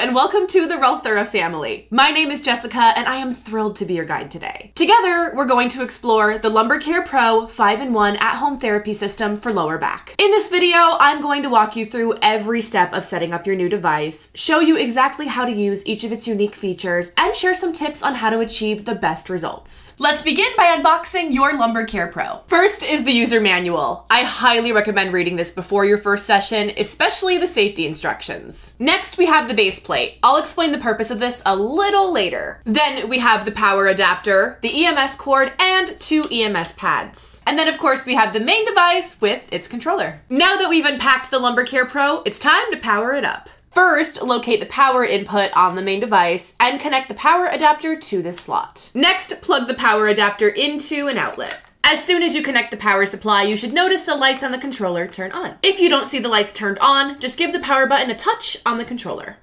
and welcome to the Relthura family. My name is Jessica and I am thrilled to be your guide today. Together, we're going to explore the LumbarCare PRO 5-in-1 at-home therapy system for lower back. In this video, I'm going to walk you through every step of setting up your new device, show you exactly how to use each of its unique features, and share some tips on how to achieve the best results. Let's begin by unboxing your LumbarCare PRO. First is the user manual. I highly recommend reading this before your first session, especially the safety instructions. Next, we have the base plate. I'll explain the purpose of this a little later. Then we have the power adapter, the EMS cord, and 2 EMS pads. And then of course we have the main device with its controller. Now that we've unpacked the LumbarCare PRO, it's time to power it up. First, locate the power input on the main device and connect the power adapter to this slot. Next, plug the power adapter into an outlet. As soon as you connect the power supply, you should notice the lights on the controller turn on. If you don't see the lights turned on, just give the power button a touch on the controller.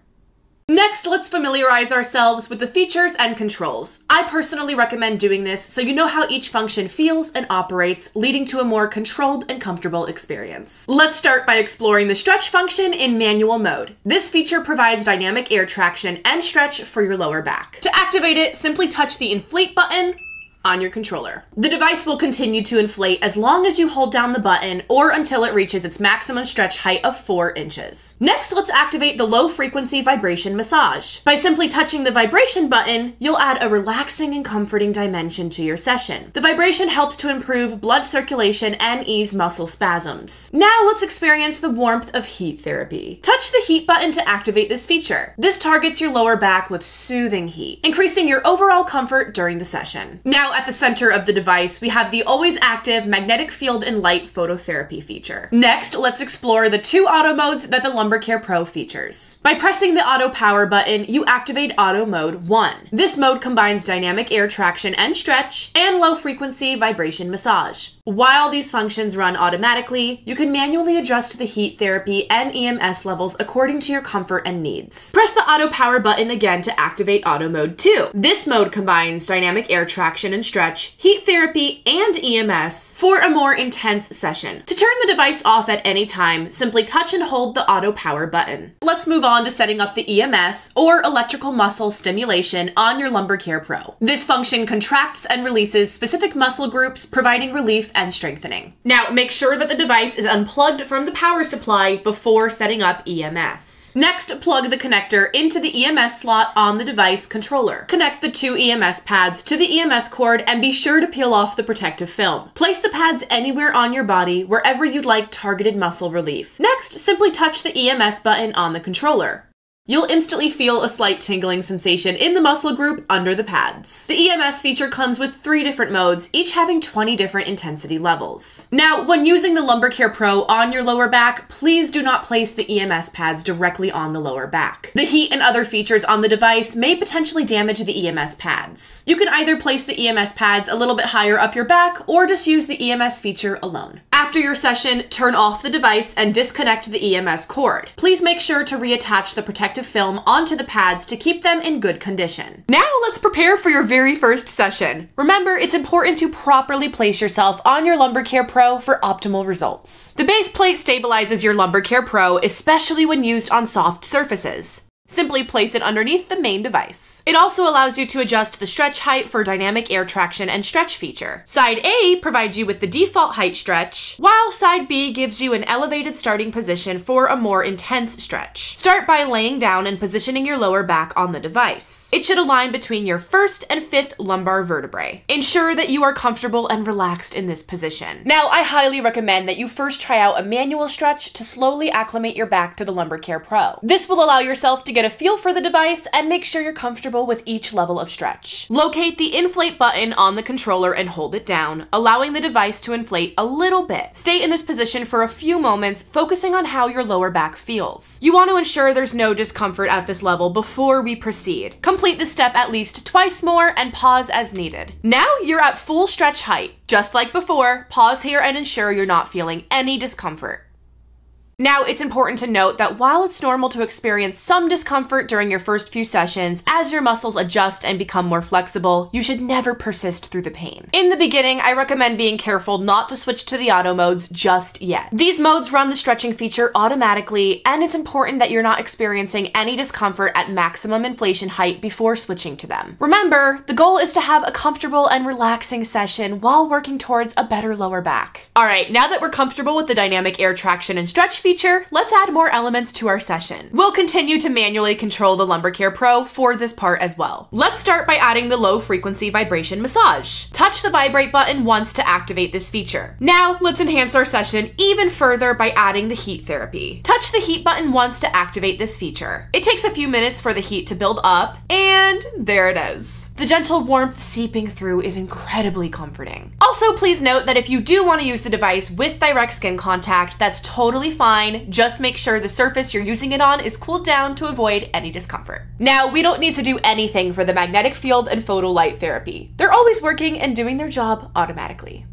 Next, let's familiarize ourselves with the features and controls. I personally recommend doing this so you know how each function feels and operates, leading to a more controlled and comfortable experience. Let's start by exploring the stretch function in manual mode. This feature provides dynamic air traction and stretch for your lower back. To activate it, simply touch the inflate button on your controller. The device will continue to inflate as long as you hold down the button or until it reaches its maximum stretch height of 4 inches. Next, let's activate the low frequency vibration massage. By simply touching the vibration button, you'll add a relaxing and comforting dimension to your session. The vibration helps to improve blood circulation and ease muscle spasms. Now let's experience the warmth of heat therapy. Touch the heat button to activate this feature. This targets your lower back with soothing heat, increasing your overall comfort during the session. Now, at the center of the device, we have the always active magnetic field and light phototherapy feature. Next, let's explore the 2 auto modes that the LumbarCare PRO features. By pressing the auto power button, you activate auto mode 1. This mode combines dynamic air traction and stretch and low frequency vibration massage. While these functions run automatically, you can manually adjust the heat therapy and EMS levels according to your comfort and needs. Press the auto power button again to activate auto mode 2. This mode combines dynamic air traction and stretch, heat therapy, and EMS for a more intense session. To turn the device off at any time, simply touch and hold the auto power button. Let's move on to setting up the EMS, or electrical muscle stimulation, on your LumbarCare PRO. This function contracts and releases specific muscle groups, providing relief and strengthening. Now, make sure that the device is unplugged from the power supply before setting up EMS. Next, plug the connector into the EMS slot on the device controller. Connect the 2 EMS pads to the EMS cord and be sure to peel off the protective film. Place the pads anywhere on your body, wherever you'd like targeted muscle relief. Next, simply touch the EMS button on the controller. You'll instantly feel a slight tingling sensation in the muscle group under the pads. The EMS feature comes with 3 different modes, each having 20 different intensity levels. Now, when using the LumbarCare PRO on your lower back, please do not place the EMS pads directly on the lower back. The heat and other features on the device may potentially damage the EMS pads. You can either place the EMS pads a little bit higher up your back or just use the EMS feature alone. After your session, turn off the device and disconnect the EMS cord. Please make sure to reattach the protective film onto the pads to keep them in good condition. Now let's prepare for your very first session. Remember, it's important to properly place yourself on your LumbarCare PRO for optimal results. The base plate stabilizes your LumbarCare PRO, especially when used on soft surfaces. Simply place it underneath the main device. It also allows you to adjust the stretch height for dynamic air traction and stretch feature. Side A provides you with the default height stretch, while side B gives you an elevated starting position for a more intense stretch. Start by laying down and positioning your lower back on the device. It should align between your 1st and 5th lumbar vertebrae. Ensure that you are comfortable and relaxed in this position. Now, I highly recommend that you first try out a manual stretch to slowly acclimate your back to the LumbarCare PRO. This will allow yourself to get a feel for the device and make sure you're comfortable with each level of stretch. Locate the inflate button on the controller and hold it down, allowing the device to inflate a little bit. Stay in this position for a few moments, focusing on how your lower back feels. You want to ensure there's no discomfort at this level before we proceed. Complete this step at least twice more and pause as needed. Now you're at full stretch height. Just like before, pause here and ensure you're not feeling any discomfort. Now, it's important to note that while it's normal to experience some discomfort during your first few sessions, as your muscles adjust and become more flexible, you should never persist through the pain. In the beginning, I recommend being careful not to switch to the auto modes just yet. These modes run the stretching feature automatically, and it's important that you're not experiencing any discomfort at maximum inflation height before switching to them. Remember, the goal is to have a comfortable and relaxing session while working towards a better lower back. All right, now that we're comfortable with the dynamic air traction and stretch feature, let's add more elements to our session. We'll continue to manually control the LumbarCare PRO for this part as well. Let's start by adding the low frequency vibration massage. Touch the vibrate button once to activate this feature. Now, let's enhance our session even further by adding the heat therapy. Touch the heat button once to activate this feature. It takes a few minutes for the heat to build up, and there it is. The gentle warmth seeping through is incredibly comforting. Also, please note that if you do want to use the device with direct skin contact, that's totally fine. Just make sure the surface you're using it on is cooled down to avoid any discomfort. Now, we don't need to do anything for the magnetic field and photo light therapy. They're always working and doing their job automatically.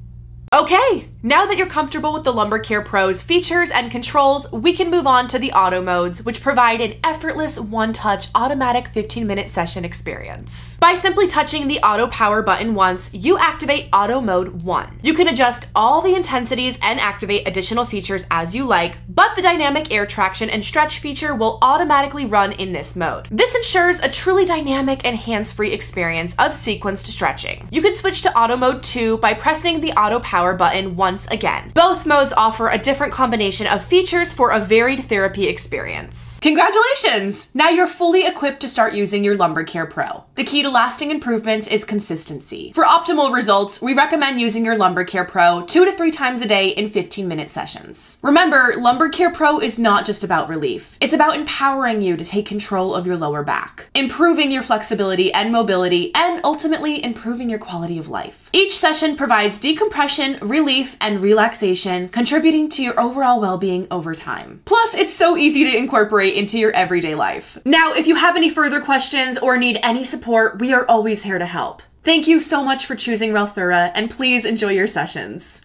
Okay, now that you're comfortable with the LumbarCare PRO's features and controls, we can move on to the auto modes, which provide an effortless one-touch automatic 15-minute session experience. By simply touching the auto power button once, you activate auto mode 1. You can adjust all the intensities and activate additional features as you like, but the dynamic air traction and stretch feature will automatically run in this mode. This ensures a truly dynamic and hands-free experience of sequenced stretching. You can switch to auto mode 2 by pressing the auto power button once again. Both modes offer a different combination of features for a varied therapy experience. Congratulations! Now you're fully equipped to start using your LumbarCare PRO. The key to lasting improvements is consistency. For optimal results, we recommend using your LumbarCare PRO 2 to 3 times a day in 15-minute sessions. Remember, LumbarCare PRO is not just about relief. It's about empowering you to take control of your lower back, improving your flexibility and mobility, and ultimately improving your quality of life. Each session provides decompression, relief, and relaxation, contributing to your overall well-being over time. Plus, it's so easy to incorporate into your everyday life. Now, if you have any further questions or need any support, we are always here to help. Thank you so much for choosing Relthura, and please enjoy your sessions.